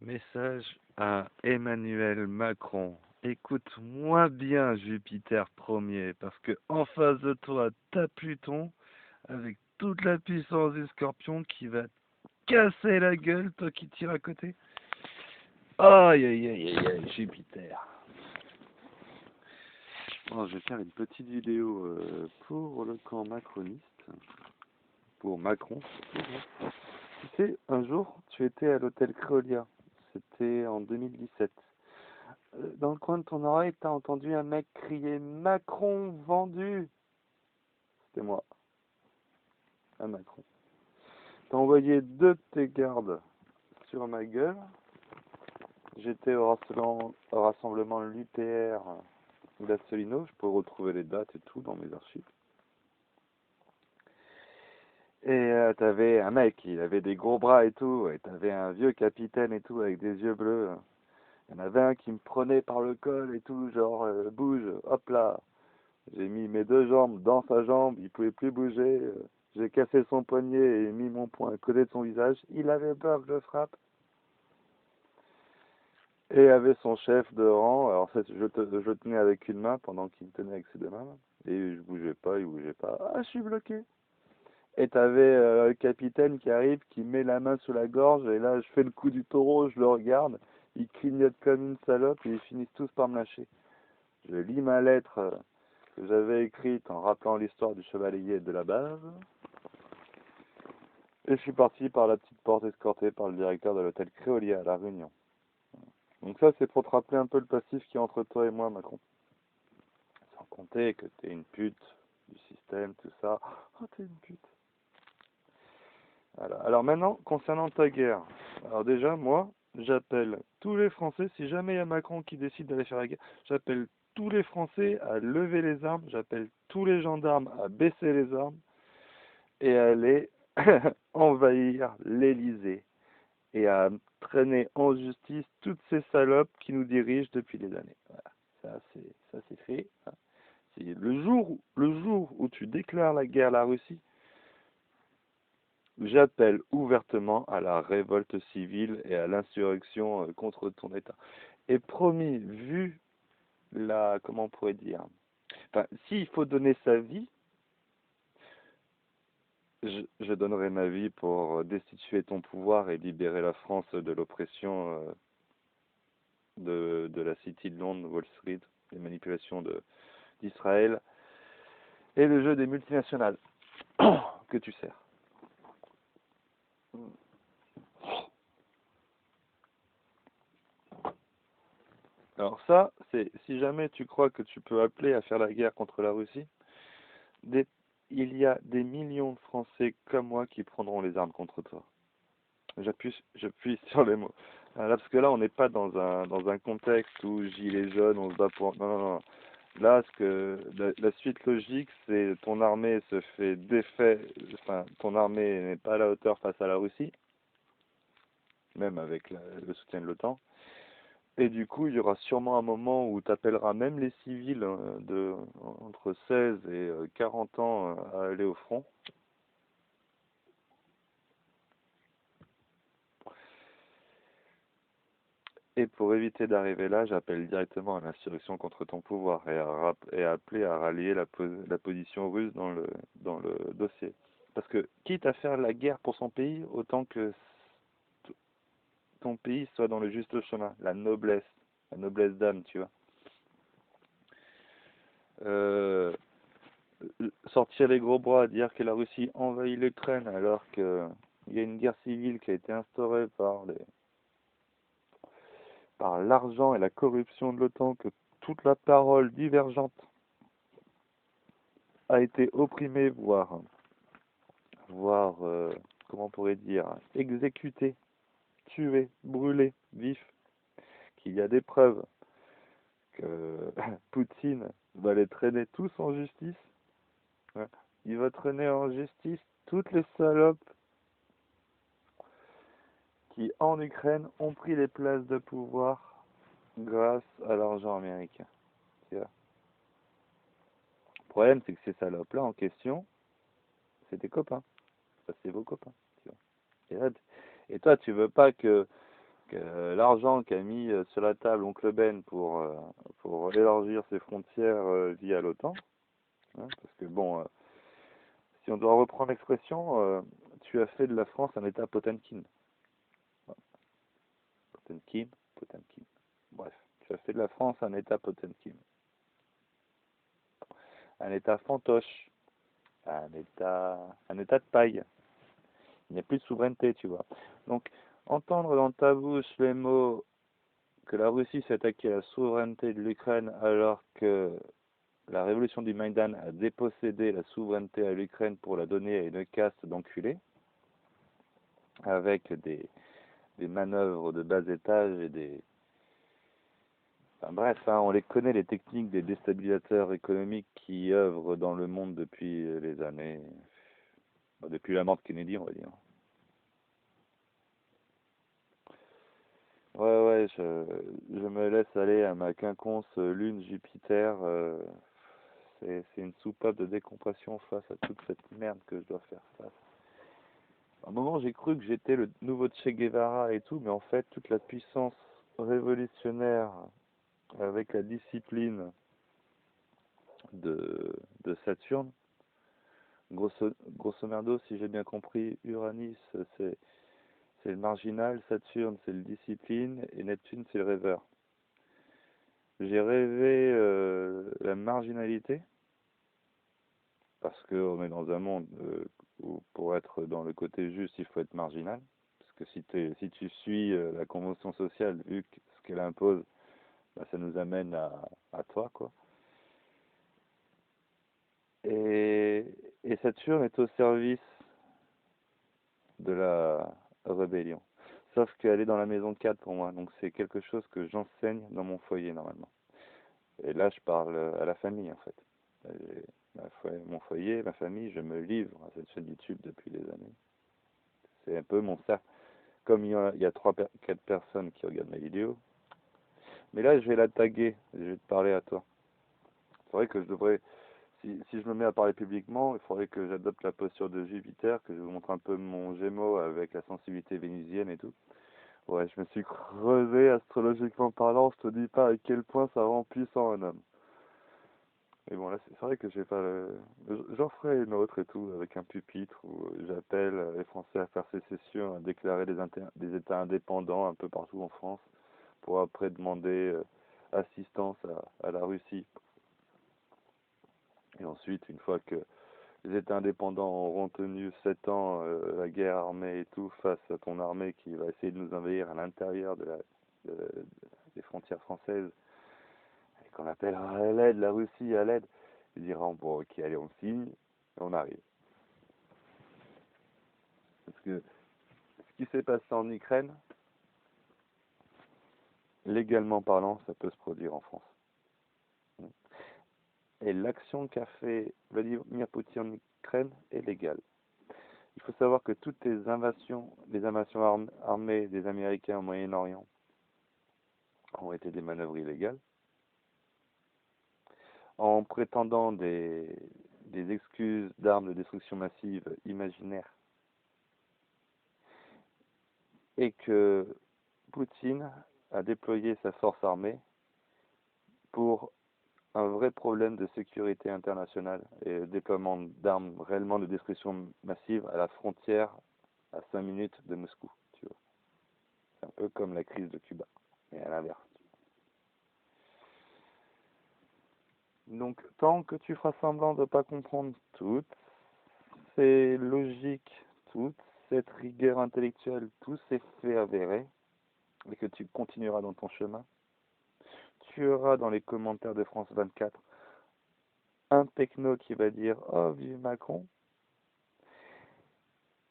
Message à Emmanuel Macron. Écoute-moi bien, Jupiter premier, parce que en face de toi, t'as Pluton, avec toute la puissance du scorpion qui va te casser la gueule, toi qui tires à côté. Aïe, aïe, aïe, aïe, aïe, Jupiter. Bon, je vais faire une petite vidéo pour le camp macroniste, pour Macron. Tu sais, un jour, tu étais à l'hôtel Créolia. C'était en 2017. Dans le coin de ton oreille, t'as entendu un mec crier Macron vendu. C'était moi, à Macron. T'as envoyé deux de tes gardes sur ma gueule. J'étais au rassemblement l'UPR d'Assolino. Je peux retrouver les dates et tout dans mes archives. Et t'avais un mec, il avait des gros bras et tout. Et t'avais un vieux capitaine et tout avec des yeux bleus. Il y en avait un qui me prenait par le col et tout, genre bouge, hop là. J'ai mis mes deux jambes dans sa jambe, il pouvait plus bouger. J'ai cassé son poignet et mis mon poing à côté de son visage. Il avait peur que je le frappe. Et avait son chef de rang. Alors je tenais avec une main pendant qu'il me tenait avec ses deux mains. Et je bougeais pas, il bougeait pas. Ah, je suis bloqué. Et t'avais le capitaine qui arrive, qui met la main sous la gorge. Et là, je fais le coup du taureau, je le regarde. Il clignote comme une salope et ils finissent tous par me lâcher. Je lis ma lettre que j'avais écrite en rappelant l'histoire du chevalier de la base. Et je suis parti par la petite porte escorté par le directeur de l'hôtel Créolia à La Réunion. Donc ça, c'est pour te rappeler un peu le passif qui est entre toi et moi, Macron. Sans compter que t'es une pute du système, tout ça. Oh, t'es une pute. Voilà. Alors maintenant, concernant ta guerre. Alors déjà, moi, j'appelle tous les Français, si jamais il y a Macron qui décide d'aller faire la guerre, j'appelle tous les Français à lever les armes, j'appelle tous les gendarmes à baisser les armes et à aller envahir l'Élysée et à traîner en justice toutes ces salopes qui nous dirigent depuis des années. Voilà. Ça c'est fait. C'est le jour où tu déclares la guerre à la Russie, j'appelle ouvertement à la révolte civile et à l'insurrection contre ton État. Et promis, vu comment on pourrait dire, enfin, s'il faut donner sa vie, je donnerai ma vie pour destituer ton pouvoir et libérer la France de l'oppression de la City de Londres, Wall Street, les manipulations d'Israël et le jeu des multinationales que tu sers. Alors ça, c'est si jamais tu crois que tu peux appeler à faire la guerre contre la Russie, des- il y a des millions de Français comme moi qui prendront les armes contre toi. J'appuie sur les mots. Là, parce que là, on n'est pas dans un contexte où gilets jaunes, on se bat pour. Non, non, non. Là, la suite logique, c'est ton armée se fait défait. Enfin, ton armée n'est pas à la hauteur face à la Russie, même avec le soutien de l'OTAN. Et du coup, il y aura sûrement un moment où tu appelleras même les civils entre 16 et 40 ans à aller au front. Et pour éviter d'arriver là, j'appelle directement à l'insurrection contre ton pouvoir et à appeler à rallier la position russe dans le dossier. Parce que quitte à faire la guerre pour son pays, autant que ton pays soit dans le juste chemin, la noblesse d'âme, tu vois. Euh, Sortir les gros bras, dire que la Russie envahit l'Ukraine alors qu'il y a une guerre civile qui a été instaurée par l'argent et la corruption de l'OTAN, que toute la parole divergente a été opprimée, voire comment on pourrait dire, exécutée, tuée, brûlée, vif, qu'il y a des preuves que Poutine va les traîner tous en justice. Ouais. Il va traîner en justice toutes les salopes qui, en Ukraine, ont pris les places de pouvoir grâce à l'argent américain. Tu vois. Le problème, c'est que ces salopes-là en question, c'est tes copains. Ça, c'est vos copains. Tu vois. Et toi, tu veux pas L'argent qu'a mis sur la table Oncle Ben pour élargir ses frontières via l'OTAN, hein, parce que bon, si on doit reprendre l'expression, tu as fait de la France un État Potemkin. Potemkin, Potemkin. Bref, tu as fait de la France un État Potemkin. Un État fantoche. Un État de paille. Il n'y a plus de souveraineté, tu vois. Donc, entendre dans ta bouche les mots que la Russie s'est attaquée à la souveraineté de l'Ukraine alors que la révolution du Maïdan a dépossédé la souveraineté à l'Ukraine pour la donner à une caste d'enculés, avec des manœuvres de bas étage et des... Enfin, bref, hein, on les connaît, les techniques des déstabilisateurs économiques qui œuvrent dans le monde depuis les années... depuis la mort de Kennedy, on va dire. Ouais, ouais, je me laisse aller à ma quinconce lune Jupiter. C'est une soupape de décompression face à toute cette merde que je dois faire face. À un moment, j'ai cru que j'étais le nouveau Che Guevara et tout, mais en fait, toute la puissance révolutionnaire avec la discipline de Saturne, grosso merdo, si j'ai bien compris, Uranus, c'est le marginal, Saturne, c'est le discipline, et Neptune, c'est le rêveur. J'ai rêvé la marginalité, parce qu'on est dans un monde où pour être dans le côté juste, il faut être marginal. Parce que si tu suis la convention sociale, vu que ce qu'elle impose, bah, ça nous amène à toi, quoi. Et, et Saturne est au service de la rébellion. Sauf qu'elle est dans la maison 4 pour moi, donc c'est quelque chose que j'enseigne dans mon foyer normalement. Et là, je parle à la famille en fait. Mon foyer, ma famille, je me livre à cette chaîne YouTube depuis des années. C'est un peu mon cercle. Comme il y a 4 personnes qui regardent mes vidéos. Mais là, je vais la taguer, je vais te parler à toi. C'est vrai que je devrais, si je me mets à parler publiquement, il faudrait que j'adopte la posture de Jupiter, que je vous montre un peu mon Gémeaux avec la sensibilité vénusienne et tout. Ouais, je me suis creusé astrologiquement parlant, je te dis pas à quel point ça rend puissant un homme. Mais bon, là, c'est vrai que j'ai pas le... J'en ferai une autre et tout, avec un pupitre où j'appelle les Français à faire sécession, à déclarer des États indépendants un peu partout en France, pour après demander assistance à la Russie. Et ensuite, une fois que les États indépendants auront tenu 7 ans la guerre armée et tout, face à ton armée qui va essayer de nous envahir à l'intérieur des frontières françaises, et qu'on appelle à l'aide, la Russie à l'aide, ils diront, bon, ok, allez, on signe, et on arrive. Parce que ce qui s'est passé en Ukraine, légalement parlant, ça peut se produire en France. Et l'action qu'a fait Vladimir Poutine en Ukraine est légale. Il faut savoir que toutes les invasions armées des Américains au Moyen-Orient ont été des manœuvres illégales, en prétendant des excuses d'armes de destruction massive imaginaires, et que Poutine a déployé sa force armée pour un vrai problème de sécurité internationale et déploiement d'armes réellement de destruction massive à la frontière à 5 minutes de Moscou, tu vois. C'est un peu comme la crise de Cuba, mais à l'inverse. Donc, tant que tu feras semblant de ne pas comprendre toutes ces logiques, toute cette rigueur intellectuelle, tous ces faits avérés, et que tu continueras dans ton chemin, tu auras dans les commentaires de France 24 un techno qui va dire «Oh, vive Macron»,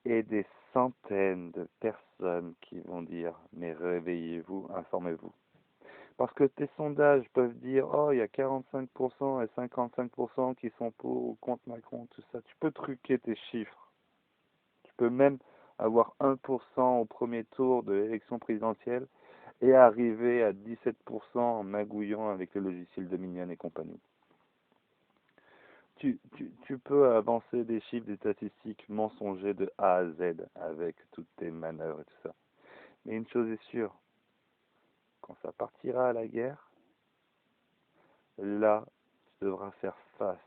et des centaines de personnes qui vont dire «Mais réveillez-vous, informez-vous». Parce que tes sondages peuvent dire «Oh, il y a 45% et 55% qui sont pour ou contre Macron», tout ça. Tu peux truquer tes chiffres. Tu peux même avoir 1% au premier tour de l'élection présidentielle et arriver à 17% en magouillant avec le logiciel Dominion et compagnie. Tu peux avancer des chiffres, des statistiques mensongers de A à Z avec toutes tes manœuvres et tout ça. Mais une chose est sûre, quand ça partira à la guerre, là, tu devras faire face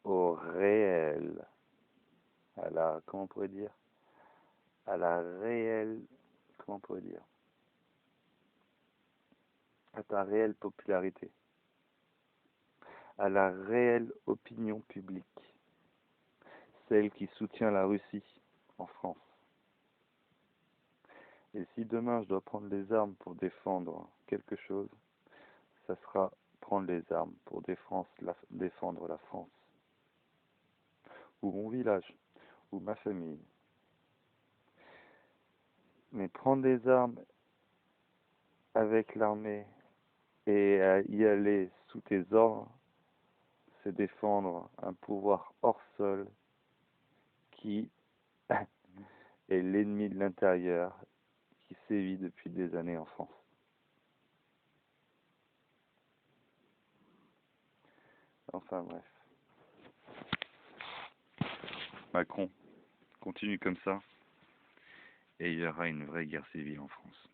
au réel, à la, comment on pourrait dire, à la réelle, comment on pourrait dire, à ta réelle popularité, à la réelle opinion publique, celle qui soutient la Russie en France. Et si demain je dois prendre les armes pour défendre quelque chose, ça sera prendre les armes pour défendre la France, ou mon village, ou ma famille. Mais prendre les armes avec l'armée et à y aller sous tes ordres, c'est défendre un pouvoir hors sol qui est l'ennemi de l'intérieur qui sévit depuis des années en France. Enfin bref. Macron continue comme ça et il y aura une vraie guerre civile en France.